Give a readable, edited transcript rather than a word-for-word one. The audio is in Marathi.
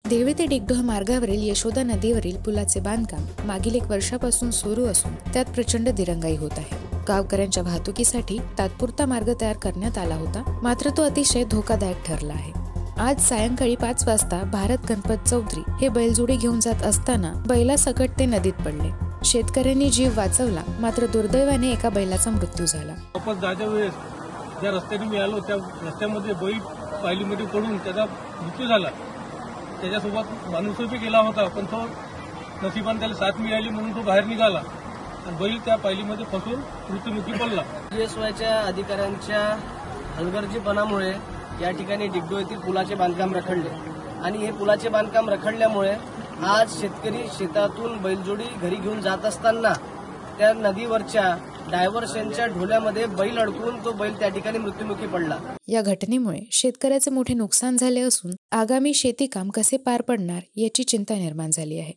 देवळी ते डिगडोह मार्गावरील यशोदा नदीवरील पुलाचे बांधकाम मागील 1 वर्षापासून सुरू असून त्यात प्रचंड दिरंगाई होत आहे। गावकऱ्यांच्या वाहतुकीसाठी तात्पुरता मार्ग तयार करण्यात आला होता, मात्र तो अतिशय धोकादायक ठरला आहे। आज सायंकाळी 5 वाजता भारत गणपत चौधरी हे बैलजोडी घेऊन जात असताना बैलासकट ते नदीत पडले। शेतकऱ्यांनी जीव वाचवला, मात्र दुर्दैवाने एका बैलाचा मृत्यू झाला। वापस जायच्या वेळेस ज्या रस्त्याने मी आलो त्या रस्त्यामध्ये बैल पायलीमध्ये पडून त्याचा मृत्यू झाला। त्याच्यासोबत माणूसही गेला होता, पण तो नशिबाने त्याला साथ मिळाली म्हणून तो बाहेर निघाला आणि बैल त्या पायलीमध्ये फसून मृत्युमुखी पडला। GSYच्या अधिकाऱ्यांच्या हलगर्जीपणामुळे या ठिकाणी डिगडोह येथील पुलाचे बांधकाम रखडले आणि हे पुलाचे बांधकाम रखडल्यामुळे आज शेतकरी शेतातून बैलजोडी घरी घेऊन जात असताना त्या नदीवरच्या डायव्हर्शनच्या ढोल्यामध्ये बैल अडकून तो बैल त्या ठिकाणी मृत्युमुखी पडला। या घटनेमुळे शेतकऱ्याचे मोठे नुकसान झाले असून आगामी शेती काम कसे पार पडणार याची चिंता निर्माण झाली आहे।